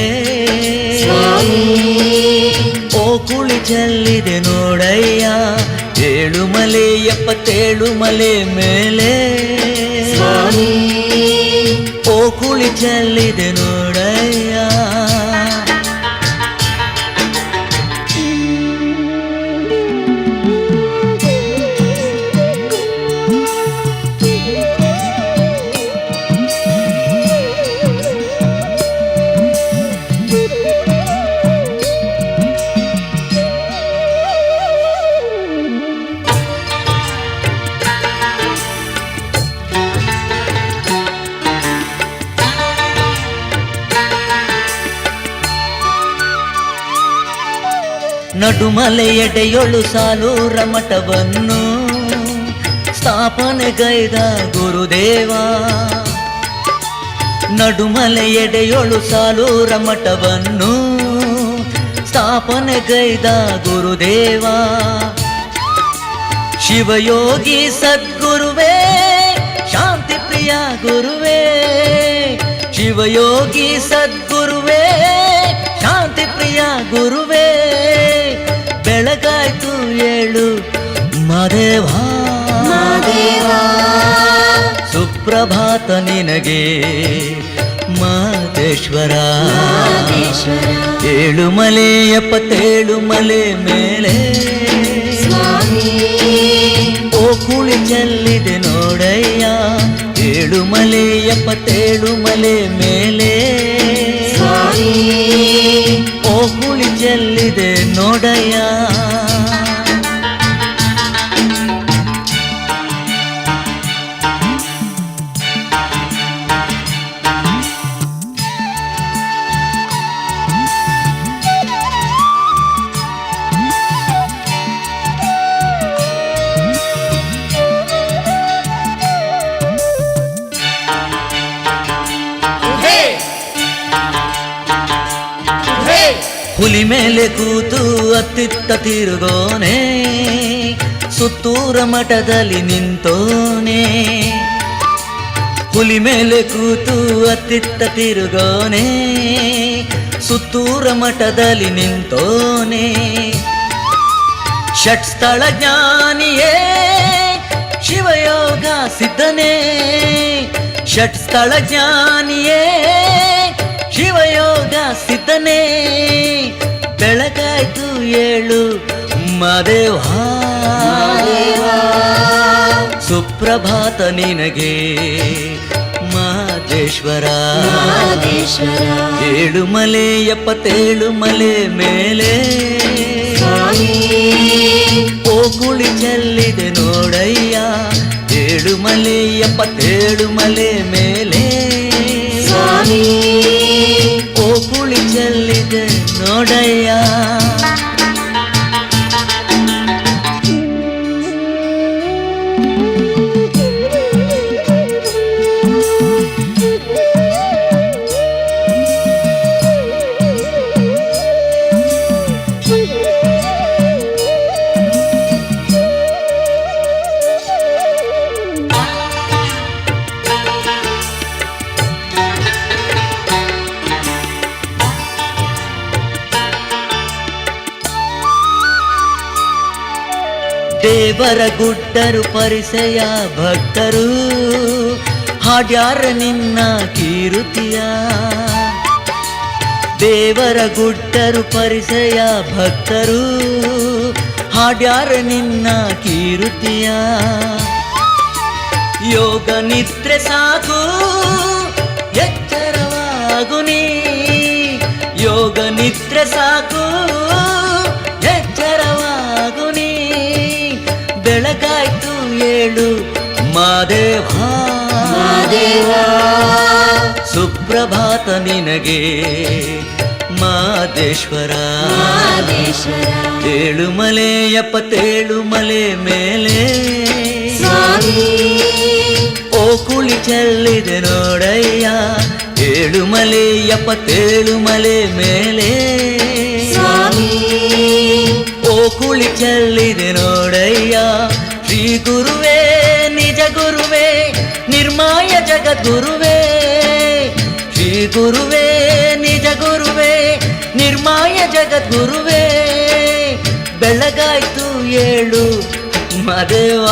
ಓ ಕುಳಿ ಚೆಲ್ಲಿದೆ ನೋಡಯ್ಯ 7 ಮಲೆ 77 ಮಲೆ ಮೇಲೆ ಓ ಕುಳಿ ಚೆಲ್ಲಿದೆ ನೋಡಯ್ಯ ನಡುಮಲೆಯೆಡೆಯೊಳು ಸಾಲೂರ ಮಠವನ್ನು ಸ್ಥಾಪನೆಗೈದ ಗುರುದೇವ. ನಡುಮಲೆಯೆಡೆಯೊಳು ಸಾಲೂರ ಮಠವನ್ನು ಸ್ಥಾಪನೆಗೈದ ಗುರುದೇವ. ಶಿವಯೋಗಿ ಸದ್ಗುರುವೇ ಶಾಂತಿ ಪ್ರಿಯ ಗುರುವೇ, ಶಿವಯೋಗಿ ಸದ್ಗುರುವೇ ಶಾಂತಿ ಪ್ರಿಯ ಗುರುವೇ. ಬೆಳಗಾಯ್ತು ಏಳು ಮಾದೇವ, ಸುಪ್ರಭಾತ ನಿನಗೆ ಮಾದೇಶ್ವರ. ಏಳು ಮಲೆ 77 ಮಲೆ ಮೇಲೆ ಓ ಕುಳಿ ಚೆಲ್ಲಿದೆ ನೋಡಯ್ಯ. 7 ಮಲೆ 77 ಮಲೆ ಮೇಲೆ ಓ ಕುಳಿ ಚೆಲ್ಲಿದೆ ನೋಡಯ್ಯ. ಹುಲಿ ಮೇಲೆ ಕೂತು ಅತ್ತಿತ್ತ ತಿರುಗೋನೆ, ಸುತ್ತೂರ ಮಠದಲ್ಲಿ ನಿಂತೋನೆ. ಹುಲಿ ಮೇಲೆ ಕೂತು ಅತ್ತಿತ್ತ ತಿರುಗೋನೆ, ಸುತ್ತೂರ ಮಠದಲ್ಲಿ ನಿಂತೋನೆ. ಷಟ್ಸ್ಥಳ ಜ್ಞಾನಿಯೇ ಶಿವಯೋಗ ಸಿದ್ಧನೇ, ಷಟ್ಸ್ಥಳ ಜ್ಞಾನಿಯೇ ಶಿವಯೋಗ ಸಿದ್ಧನೇ. ಬೆಳಗಾಯ್ತು ಏಳು ಮಾದೇವ, ಸುಪ್ರಭಾತ ನಿನಗೆ ಮಾದೇಶ್ವರ. 7 ಮಲೆ 77 ಮಲೆ ಮೇಲೆ ಓ ಕುಳಿ ಚೆಲ್ಲಿದೆ ನೋಡಯ್ಯ. 7 ಮಲೆ 77 ಮಲೆ ಮೇಲೆ ಓ ಕುಳಿ ಚೆಲ್ಲಿದೆ ನೋಡಯ್ಯ. ದೇವರ ಗುಡ್ಡರು ಪರಿಸೆಯ ಭಕ್ತರು ಹಾಡ್ಯಾರ ನಿನ್ನ ಕೀರುತಿಯ. ದೇವರ ಗುಡ್ಡರು ಪರಿಸೆಯ ಭಕ್ತರು ಹಾಡ್ಯಾರ ನಿನ್ನ ಕೀರುತಿಯ. ಯೋಗ ನಿದ್ರೆ ಸಾಕು ಎಚ್ಚರವಾಗು ನೀ, ಯೋಗ ನಿದ್ರೆ ಸಾಕು ಎಚ್ಚರವಾಗು ನೀ. ಬೆಳಗಾಯ್ತು ಏಳು ಮಾದೇವ, ಸುಪ್ರಭಾತ ನಿನಗೆ ಮಾದೇಶ್ವರ. 7 ಮಲೆ 77 ಮಲೆ ಮೇಲೆ ಓ ಕುಳಿ ಚೆಲ್ಲಿದೆ ನೋಡಯ್ಯ. 7 ಮಲೆ 77 ಮಲೆ ಮೇಲೆ ಓ ಕುಳಿ ಚೆಲ್ಲಿದೆ ನೋಡಯ್ಯ. ಶ್ರೀ ಗುರುವೇ ನಿಜ ಗುರುವೇ ನಿರ್ಮಾಯ ಜಗದ್ಗುರುವೇ, ಶ್ರೀ ಗುರುವೇ ನಿಜ ಗುರುವೇ ನಿರ್ಮಾಯ ಜಗದ್ಗುರುವೇ. ಬೆಳಗಾಯ್ತು ಏಳು ಮಾದೇವ,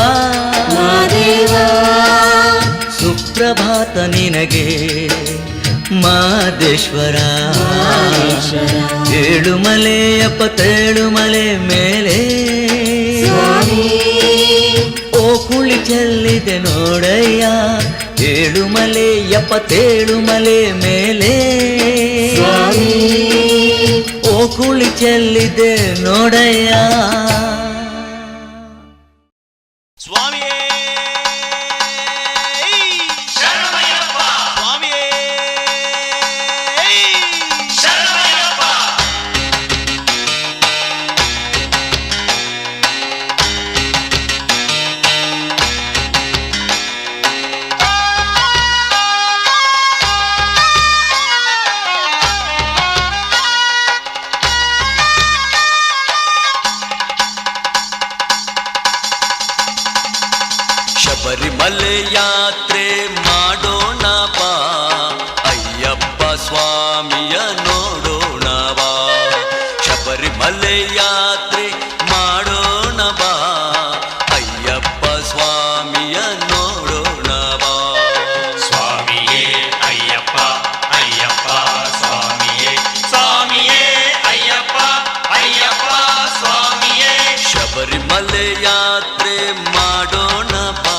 ಸುಪ್ರಭಾತ ನಿನಗೆ ಮಾದೇಶ್ವರ. 7 ಮಲೆ 77 ಮಲೆ ಮೇಲೆ ಓ ಕುಳಿ ಚೆಲ್ಲಿದೆ ನೋಡಯ್ಯ. 7 ಮಲೆ 77 ಮಲೆ ಮೇಲೆ ಓ ಕುಳಿ ಚೆಲ್ಲಿದೆ ನೋಡಯ್ಯ. ಸ್ವಾಮಿಯೇ ಶರಣಮಯ್ಯಪ್ಪ, ಸ್ವಾಮಿಯೇ ಶರಣಮಯ್ಯಪ್ಪ. ಯಾತ್ರೆ ಮಾಡೋಣ ಬಾ ಅಯ್ಯಪ್ಪ ಸ್ವಾಮಿಯ ನೋಡೋಣ ಬಾ ಶಬರಿಮಲೆ ಯಾತ್ರೆ ಮಾಡೋಣ ಬಾ ಅಯ್ಯಪ್ಪ ಸ್ವಾಮಿಯ ನೋಡೋಣ ಬಾ ಸ್ವಾಮಿಯೇ ಅಯ್ಯಪ್ಪ ಅಯ್ಯಪ್ಪ ಸ್ವಾಮಿಯೇ ಸ್ವಾಮಿಯೇ ಅಯ್ಯಪ್ಪ ಅಯ್ಯಪ್ಪ ಸ್ವಾಮಿಯೇ ಶಬರಿಮಲೆ ಯಾತ್ರೆ ಮಾಡೋಣ ಬಾ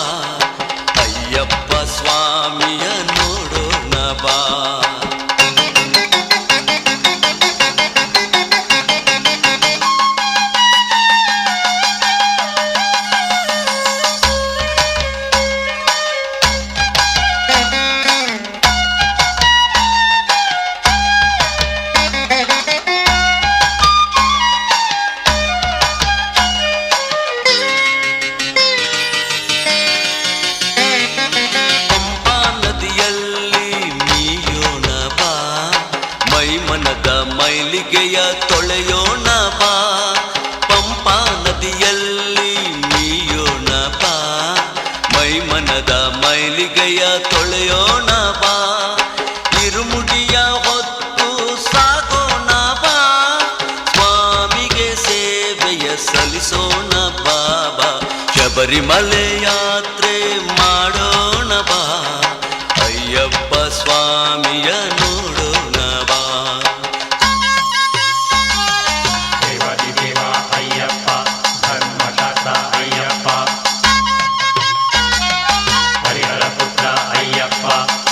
ಅಯ್ಯಪ್ಪ ಸ್ವಾಮಿಯ ನೋಡೋಣ ಬಾ ಪಂಪಾ ನದಿಯಲ್ಲಿ ಮೀಯೋಣ ಬಾ ಮೈಮನದ ಮೈಲಿಗೆಯ ತೊಳೆಯೋಣ ಬಾ ಪಂಪಾ ನದಿಯಲ್ಲಿ ಮೀಯೋಣ ಬಾ ಮೈಮನದ ಮೈಲಿಗೆಯ ತೊಳೆಯೋಣ ಬಾ ಇರುಮುಡಿಯ ಹೊತ್ತು ಸಾಗೋಣ ಬಾ ಸ್ವಾಮಿಗೆ ಸೇವೆಯ ಸಲ್ಲಿಸೋಣ ಬಾಬಾ ಶಬರಿಮಲೆ ಯಾತ್ರೆ ಮಾಡೋಣ ಬಾ ಅಯ್ಯಪ್ಪ ಸ್ವಾಮಿಯ ನೋಡೋಣ ಬಾ ದೇವಾದಿ ದೇವ ಅಯ್ಯಪ್ಪ ಧರ್ಮಶಾಸ್ತ್ರ ಅಯ್ಯಪ್ಪ ಹರಿಹರ ಪುತ್ರ ಅಯ್ಯಪ್ಪ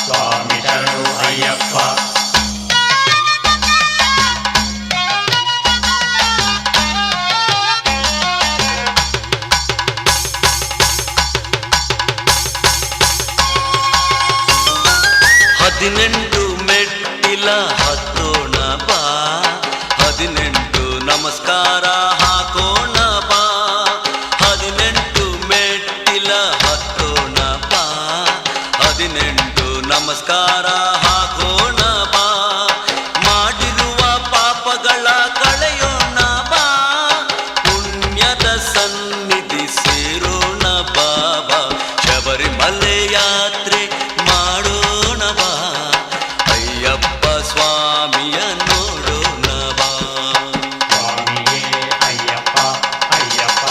ಸ್ವಾಮಿ ಶರಣು ಅಯ್ಯಪ್ಪ ಹದಿನೆಂಟು ಮೆಟ್ಟಿಲ ಹತ್ತೋಣ ಬಾ 18 ನಮಸ್ಕಾರ ಹಾಕೋಣ ಬಾ 18 ಮೆಟ್ಟಿಲ ಹತ್ತೋಣ ಬಾ 18 ನಮಸ್ಕಾರ ಹಾಕೋಣ ಬಾ ಮಾಡಿರುವ ಪಾಪಗಳ ಕಳೆಯೋಣ ಬಾ ಪುಣ್ಯದ ಸನ್ನಿಧಿ ಸೇರೋಣ ಬಾಬಾ ಶಬರಿಮಲೆ ಯಾತ್ರೆ ಮಾಡೋಣ ಬಾ ಅಯ್ಯಪ್ಪ ಸ್ವಾಮಿಯ ನೋಡೋಣ ಬಾ ಸ್ವಾಮಿಯೇ ಅಯ್ಯಪ್ಪ ಅಯ್ಯಪ್ಪ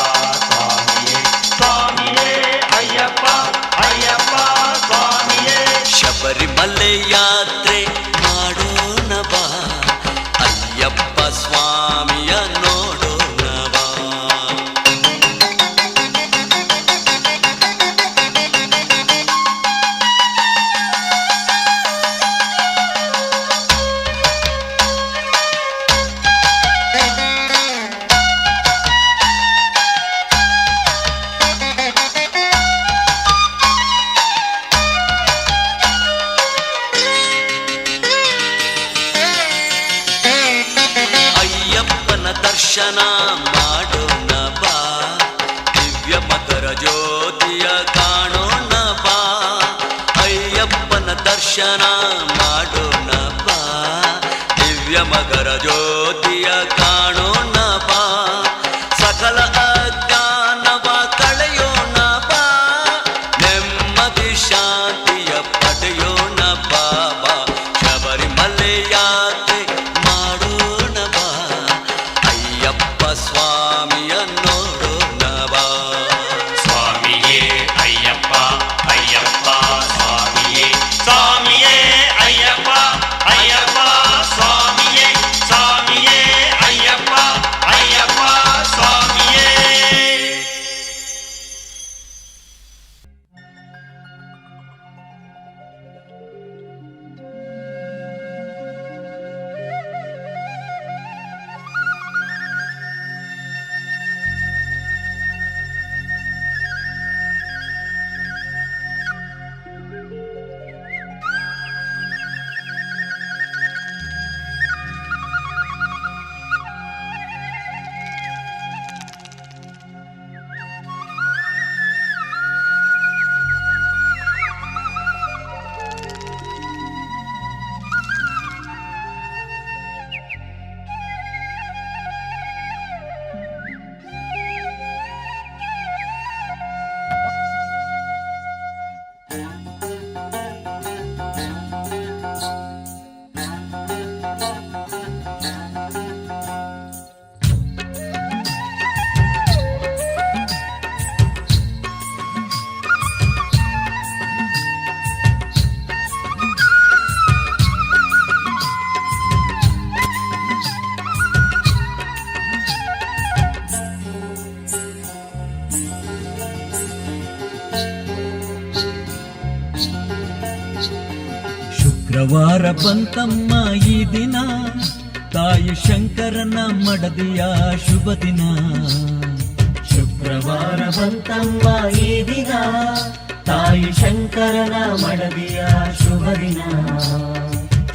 ಸ್ವಾಮಿಯೇ ಸ್ವಾಮಿಯೇ ಅಯ್ಯಪ್ಪ ಅಯ್ಯಪ್ಪ ಸ್ವಾಮಿಯೇ ಶಬರಿಮಲೆ ಯಾತ್ರೆ ಮಾಡೋಣ ಬಾ ಅಯ್ಯಪ್ಪ ಸ್ವಾಮಿಯ ನೋಡೋಣ ಬಾ ಅಯ್ಯಪ್ಪನ ದರ್ಶನ ಮಾಡೋಣ ಬಾ ದಿವ್ಯ ಮಕರ ಜ್ಯೋತಿಯ ಕಾಣೋಣ ಬಾ ಅಯ್ಯಪ್ಪನ ದರ್ಶನ ಮಾಡೋಣ ಬಾ ದಿವ್ಯ ಮಕರ ಜ್ಯೋತಿಯ ಕಾಣೋಣ ಬಾ ಸಕಲ ಅಜ್ಞಾನವ ಕಳೆಯೋಣ ಬಾ ನೆಮ್ಮದಿ ಶಾಂತಿಯ ಪಡೆಯೋಣ ಬಾಬಾ ಶಬರಿಮಲೆ ಯಾತ್ರೆ ಮಾಡೋಣ ಬಾ ಅಯ್ಯಪ್ಪ ಸ್ವಾಮಿಯ ನೋಡೋಣ ಬಾ ಸ್ವಾಮಿಯೇ ಅಯ್ಯಪ್ಪ ಅಯ್ಯಪ್ಪ ಸ್ವಾಮಿಯೇ ಸ್ವಾಮಿಯೇ ಅಯ್ಯಪ್ಪ ಅಯ್ಯಪ್ಪ ಸ್ವಾಮಿಯೇ ಸ್ವಾಮಿಯೇ ಅಯ್ಯಪ್ಪ ಶುಕ್ರವಾರ ಬಂತಮ್ಮ ಈ ದಿನ, ತಾಯಿ ಶಂಕರನ ಮಡದಿಯ ಶುಭ ದಿನ. ಶುಕ್ರವಾರ ಬಂತಮ್ಮ ಈ ದಿನ, ತಾಯಿ ಶಂಕರನ ಮಡದಿಯ ಶುಭ ದಿನ.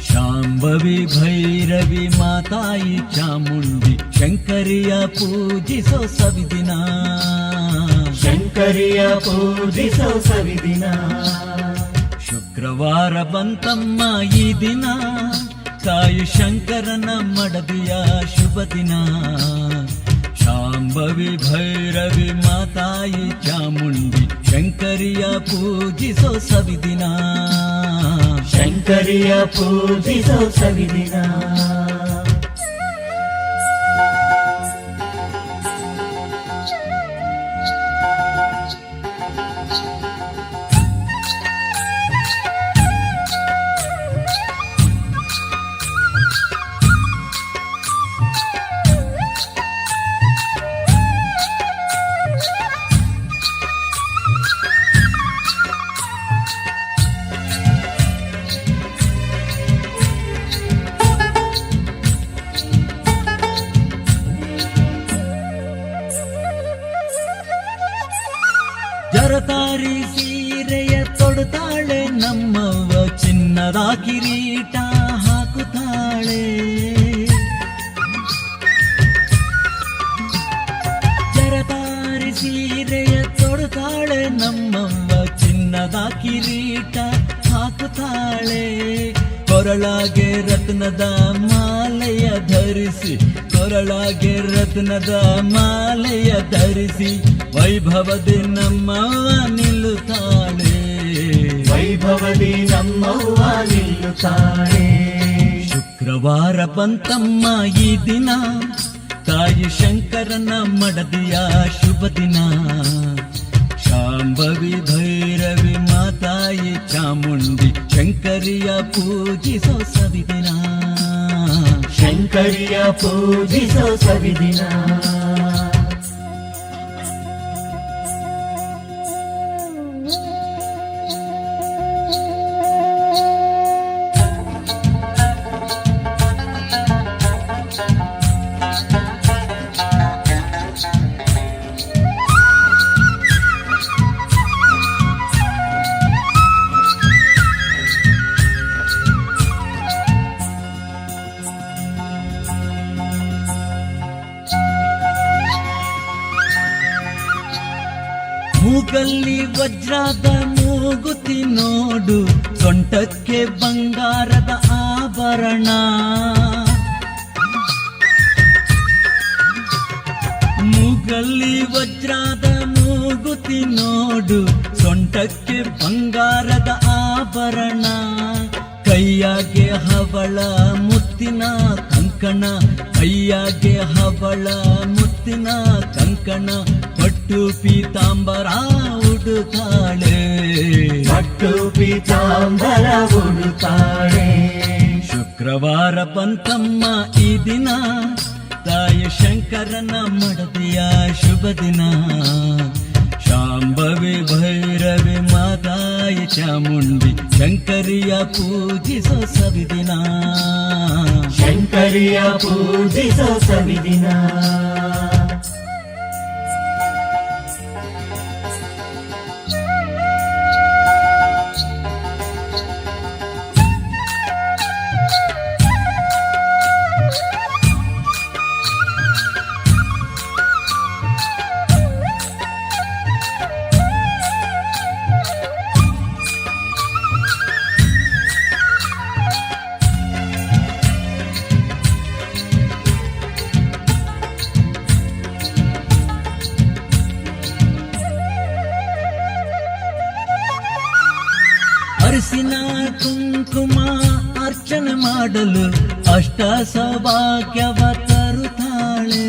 ಶಾಂಭವಿ ಭೈರವಿ ಮಾತಾಯಿ ಚಾಮುಂಡಿ ಶಂಕರಿಯ ಪೂಜಿಸೋ ಸವಿದಿನ. ಶಂಕರಿಯ ಪೂಜಿಸೋ ಸವಿದಿನ. ಶುಕ್ರವಾರ ಬಂತಮ್ಮ ಈ ದಿನ, ತಾಯಿ ಶಂಕರನ ಮಡದಿಯ ಶುಭ ದಿನ. ಶಾಂಭವಿ ಭೈರವಿ ಮಾತಾಯಿ ಚಾಮುಂಡಿ ಶಂಕರಿಯ ಪೂಜಿಸೋ ಸವಿದಿನ. ಶಂಕರಿಯ ಪೂಜಿಸೋ ಸವಿದಿನ. ಜರತಾರಿ ಸೀರೆಯ ತೊಡುತ್ತಾಳೆ ನಮ್ಮವ್ವ, ಚಿನ್ನದ ಕಿರೀಟ ಹಾಕುತ್ತಾಳೆ. ಜರತಾರಿ ಸೀರೆಯ ತೊಡುತ್ತಾಳೆ ನಮ್ಮವ್ವ, ಚಿನ್ನದ ಕಿರೀಟ ಹಾಕುತ್ತಾಳೆ. ಕೊರಳಾಗೆ ರತ್ನದ ಮಾಲೆಯ ಧರಿಸಿ, ಕೊರಳಾಗೆ ರತ್ನದ ಮಾಲೆಯ ಧರಿಸಿ, ವೈಭವದಿ ನಮ್ಮವ್ವ ನಿಲ್ಲುತ್ತಾಳೆ. ವೈಭವದಿ ನಮ್ಮವ್ವ ನಿಲ್ಲುತ್ತಾಳೆ. ಶುಕ್ರವಾರ ಬಂತಮ್ಮ ಈ ದಿನ, ತಾಯಿ ಶಂಕರನ ಮಡದಿಯ ಶುಭ ದಿನ. ಶಾಂಭವಿ ಭೈರವಿ ಮಾತಾಯಿ ಚಾಮುಂಡಿ ಶಂಕರಿಯ ಪೂಜಿಸೋ ಸವಿದಿನ. ಶಂಕರಿಯ ಪೂಜಿಸೋ ಸವಿದಿನ. ಮೂಗಲ್ಲಿ ವಜ್ರದ ಮೂಗುತಿ ನೋಡು, ಸೊಂಟಕ್ಕೆ ಬಂಗಾರದ ಆಭರಣ. ಮೂಗಲ್ಲಿ ವಜ್ರದ ಮೂಗುತಿ ನೋಡು, ಸೊಂಟಕ್ಕೆ ಬಂಗಾರದ ಆಭರಣ. ಕೈಯಾಗೆ ಹವಳ ಮುತ್ತಿನ ಕಂಕಣ, ಕೈಯಾಗೆ ಹವಳ ಮುತ್ತಿನ ಕಂಕಣ. ಪಟ್ಟು ಪೀತಾಂಬರ ಉಡುತ್ತಾಳೆ. ಪಟ್ಟು ಪೀತಾಂಬರ ಉಡುತ್ತಾಳೆ. ಶುಕ್ರವಾರ ಬಂತಮ್ಮ ಈ ದಿನ, ತಾಯಿ ಶಂಕರನ ಮಡದಿಯ ಶುಭ ದಿನ. ಶಾಂಭವಿ ಭೈರವಿ ಮಾತಾಯಿ ಚಾಮುಂಡಿ ಶಂಕರಿಯ ಪೂಜಿಸೋ ಸವಿದಿನ. ಶಂಕರಿಯ ಪೂಜಿಸೋ ಸವಿದಿನ. ಅರಿಸಿನ ಕುಂಕುಮ ಅರ್ಚನೆ ಮಾಡಲು ಅಷ್ಟ ಸೌಭಾಗ್ಯವ ತರುತ್ತಾಳೆ.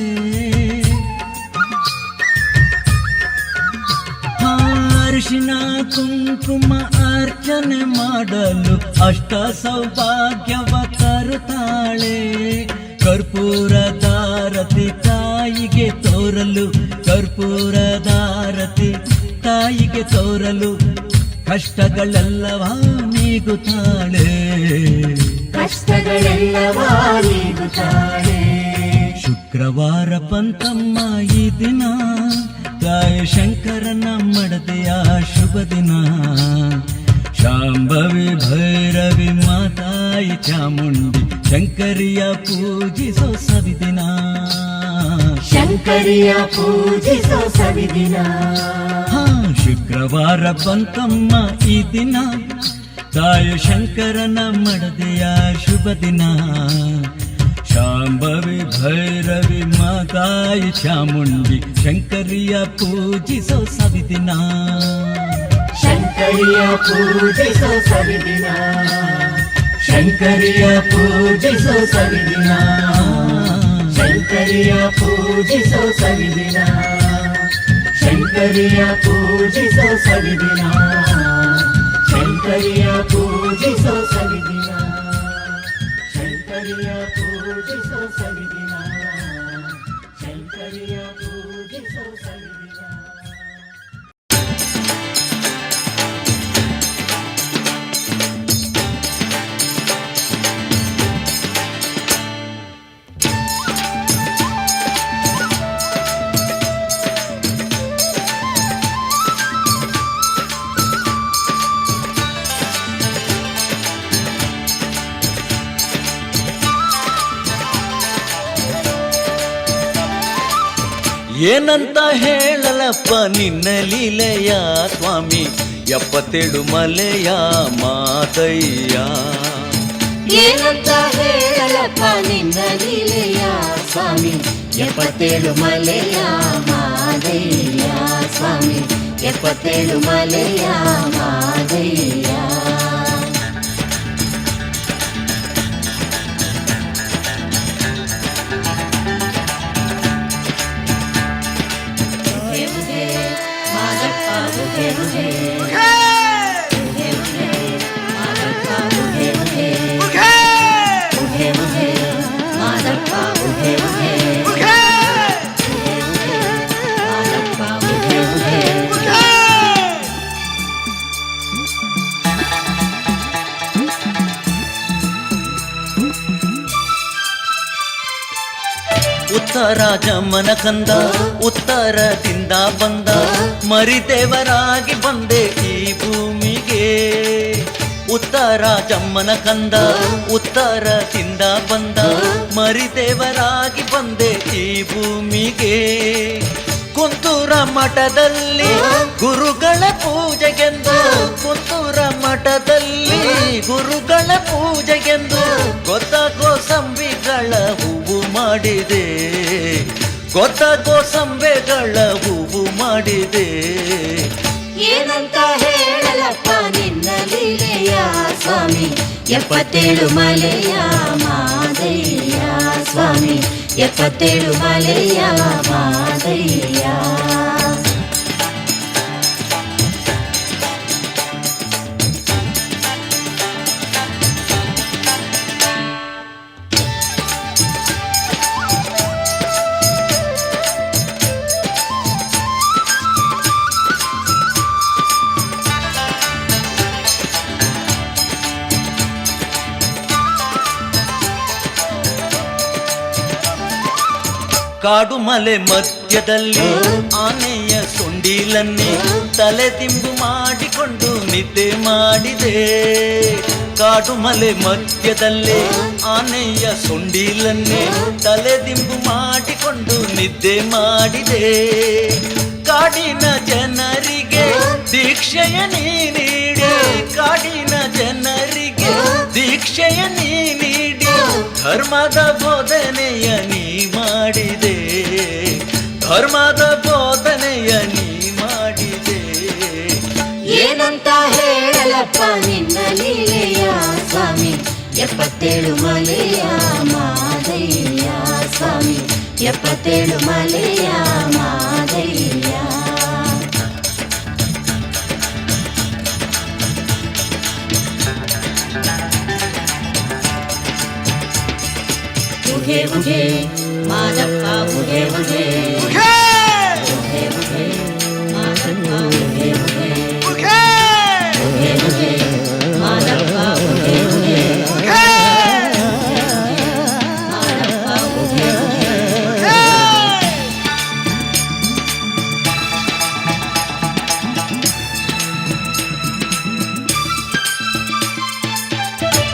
ಅರಿಶಿನ ಕುಂಕುಮ ಅರ್ಚನೆ ಮಾಡಲು ಅಷ್ಟ ಸೌಭಾಗ್ಯವ ತರುತ್ತಾಳೆ. ಕರ್ಪೂರದಾರತಿ ತಾಯಿಗೆ ತೋರಲು, ಕರ್ಪೂರದಾರತಿ ತಾಯಿಗೆ ತೋರಲು, ಕಷ್ಟಗಳೆಲ್ಲವ ನೀಗುತ್ತಾಳೆ ಕಷ್ಟಗಳೆಲ್ಲವ ನೀಗುತ್ತಾಳೆ ಶುಕ್ರವಾರ ಬಂತಮ್ಮ ಈ ದಿನ ತಾಯ ಶಂಕರನ ಮಡದೆಯ ಶುಭ ದಿನ ಶಾಂಭವಿ ಭೈರವಿ ಮಾತಾಯಿ ಚಾಮುಂಡಿ ಶಂಕರಿಯ ಪೂಜಿಸೋ ಸವಿದಿನ ಶಂಕರಿಯ ಪೂಜಿಸೋ ಸವಿದಿನ ಶುಕ್ರವಾರ ಬಂತಮ್ಮ ಈ ದಿನ ತಾಯ ಶಂಕರನ ಮಡದೆಯ ಶುಭ ದಿನ ಶಾಂಭವಿ ಭೈರವಿ ಮಾತಾಯಿ ಚಾಮುಂಡಿ ಶಂಕರಿಯ ಪೂಜಿಸೋ ಸವಿದಿನ ಶಂಕರಿಯ ಪೂಜಿಸೋ ಸವಿದಿನ ಶಂಕರಿಯ ಪೂಜಿಸೋ ಸವಿದಿನ ಶಂಕರಿಯ ಪೂಜಿಸೋ ಸವಿದಿನ ಶಂಕರಿಯ ಪೂಜಿಸೋ ಸವಿದಿನ ಶಂಕರಿಯ ಪೂಜಿಸೋ ಸವಿದಿನ ಶಂಕರಿಯ ಪೂಜಿಸೋ ಸವಿದಿನ ಶಂಕರಿಯ ಪೂಜಿಸೋ ಸವಿದಿನ ಏನಂತ ಹೇಳಲಪ್ಪ ನಿನ್ನ ಲೀಲೆಯ ಸ್ವಾಮಿ 77 ಮಲೆಯ ಮಾದಯ್ಯ ಏನಂತ ಹೇಳಲಪ್ಪ ನಿನ್ನ ಲೀಲೆಯ ಸ್ವಾಮಿ 77 ಮಲೆಯ ಮಾದಯ್ಯ ಸ್ವಾಮಿ 77 ಮಲೆಯ ಮಾದಯ್ಯ ಉತ್ತರ ಜಮ್ಮನ ಕಂದ ಉತ್ತರದಿಂದ ಬಂದ ಮರಿದೇವರಾಗಿ ಬಂದೆ ಈ ಭೂಮಿಗೆ ಉತ್ತರ ಜಮ್ಮನ ಕಂದ ಉತ್ತರದಿಂದ ಬಂದ ಮರಿದೇವರಾಗಿ ಬಂದೆ ಈ ಭೂಮಿಗೆ ಕುಂತೂರ ಮಠದಲ್ಲಿ ಗುರುಗಳ ಪೂಜೆಗೆಂದು ಕುಂತೂರ ಮಠದಲ್ಲಿ ಗುರುಗಳ ಪೂಜೆಗೆಂದು ಗೊತ್ತ ಗೋಸಂಬಿಗಳ ಹೂವು ಮಾಡಿದೆ ಗೊತ್ತ ಗೋಸಂಬೆಗಳ ಹೂವು ಮಾಡಿದೆ ಏನಂತ ಹೇಳಲಪ್ಪ ನಿನ್ನ ಲೀಲೆಯ ಸ್ವಾಮಿ 77 ಮಲೆಯ ಮಾದಯ್ಯ ಸ್ವಾಮಿ 77 ಮಲೆಯ ಮಾದಯ್ಯ ಕಾಡು ಮಲೆ ಮಧ್ಯದಲ್ಲಿ ಆನೆಯ ಸೊಂಡಿಲನ್ನೇ ತಲೆ ತಿಂಬು ಮಾಡಿಕೊಂಡು ನಿದ್ದೆ ಮಾಡಿದೆ ಕಾಡು ಮಲೆ ಮಧ್ಯದಲ್ಲಿ ಆನೆಯ ಸೊಂಡಿಲನ್ನೇ ತಲೆ ದಿಂಬು ಮಾಡಿಕೊಂಡು ನಿದ್ದೆ ಮಾಡಿದೆ ಕಾಡಿನ ಜನರಿಗೆ ದೀಕ್ಷೆಯ ನೀಡಿ ಕಾಡಿನ ಜನರಿಗೆ ದೀಕ್ಷೆಯ ನೀಡಿ ಧರ್ಮದ ಬೋಧನೆಯ ನೀ ಮಾಡಿದೆ ಧರ್ಮದ ಬೋಧನೆಯ ನೀ ಮಾಡಿದೆ ಏನಂತ ಹೇಳಲಪ್ಪ ನಿನ್ನ ಲೀಲೆಯ ಸ್ವಾಮಿ 77 ಮಲೆಯ ಮಾದಯ್ಯ ಸ್ವಾಮಿ 77 ಮಲೆಯ ಮಾದಯ್ಯ ಉಘೆ ಉಘೆ ಮಾದಪ್ಪ ಉಘೆ ಉಘೆ ಉಘೆ ಉಘೆ ಮಾದಪ್ಪ ಉಘೆ ಉಘೆ ಉಗೆ ಮಾದಪ್ಪ ಉಗೆ ಉಗೆ ಮಾದಪ್ಪ ಉಗೆ ಉಗೆ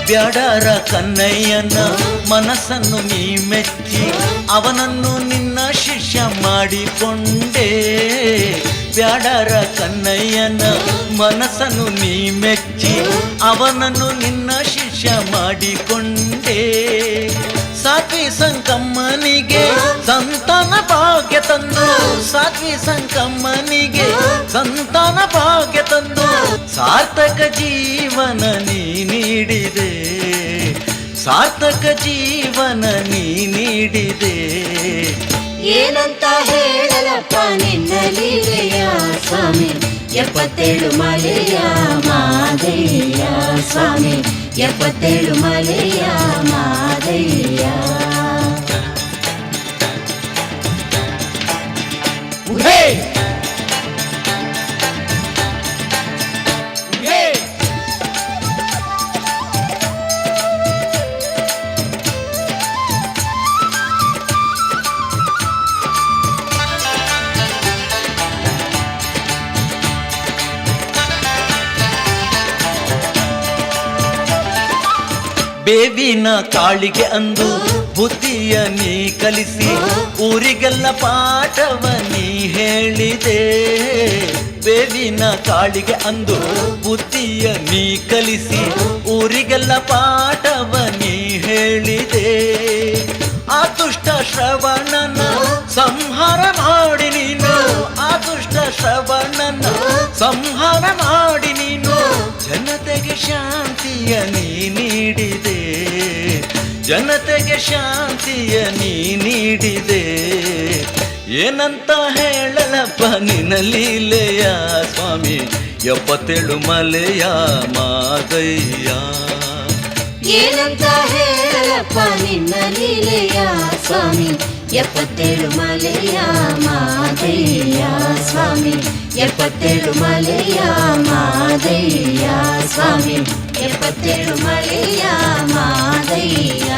ಬ್ಯಾಡಾರ ಕನ್ನಯ್ಯನ ಮನಸ್ಸನ್ನು ನೀ ಮೆಚ್ಚಿ ಅವನನ್ನು ನಿನ್ನ ಶಿಷ್ಯ ಮಾಡಿಕೊಂಡೆ. ಬ್ಯಾಡಾರ ಕನ್ನಯ್ಯನ ಮನಸ್ಸನ್ನು ನೀ ಮೆಚ್ಚಿ ಅವನನ್ನು ನಿನ್ನ ಶಿಷ್ಯ ಮಾಡಿಕೊಂಡೆ. ಸಾತ್ವಿ ಸಂಕಮ್ಮನಿಗೆ ಸಂತಾನ ಭಾಗ್ಯ ತಂದು, ಸಾತ್ವಿ ಸಂಕಮ್ಮನಿಗೆ ಸಂತಾನ ಭಾಗ್ಯ ತಂದು ಸಾರ್ಥಕ ಜೀವನ ನೀ ನೀಡಿದೆ, ಸಾರ್ಥಕ ಜೀವನ ನೀ ನೀಡಿದೆ. ಏನಂತ ಹೇಳಲಪ್ಪ ನಿನ್ನ ಲೀಲೆಯ ಸ್ವಾಮಿ 77 ಮಲೆಯ ಮಾದಯ್ಯ ಸ್ವಾಮಿ 77 ಮಲೆಯ ಮಾದಯ್ಯ. ಬೇವಿನ ಕಾಳಿಗೆ ಅಂದು ಬುದ್ಧಿಯ ನೀ ಕಲಿಸಿ ಊರಿಗೆಲ್ಲ ಪಾಠವ ನೀ ಹೇಳಿದೆ. ಬೇವಿನ ಕಾಳಿಗೆ ಅಂದು ಬುದ್ಧಿಯ ನೀ ಕಲಿಸಿ ಊರಿಗೆಲ್ಲ ಪಾಠವ ನೀ ಹೇಳಿದೆ. ಆ ದುಷ್ಟ ಶ್ರವಣನ ಸಂಹಾರ ಮಾಡಿ ನೀನು, ಆ ದುಷ್ಟ ಶ್ರವಣನ ಸಂಹಾರ ಮಾಡಿ ನೀನು ಜನತೆಗೆ ಶಾಂತಿಯ ನೀ ನೀಡಿದೆ, ಜನತೆಗೆ ಶಾಂತಿಯ ನೀ ನೀಡಿದೆ. ಏನಂತ ಹೇಳಲಪ್ಪ ನಿನ್ನ ಲೀಲೆಯ ಸ್ವಾಮಿ 77 ಮಲೆಯ ಮಾದಯ್ಯ. ಏನಂತ ಹೇಳಲಪ್ಪ ನಿನ್ನ ಲೀಲೆಯ ಸ್ವಾಮಿ 77 ಮಲೆಯ ಮಾದಯ್ಯ ಸ್ವಾಮಿ 77 ಮಲೆಯ ಮಾದಯ್ಯ ಸ್ವಾಮಿ 77 ಮಲೆಯ ಮಾದಯ್ಯ.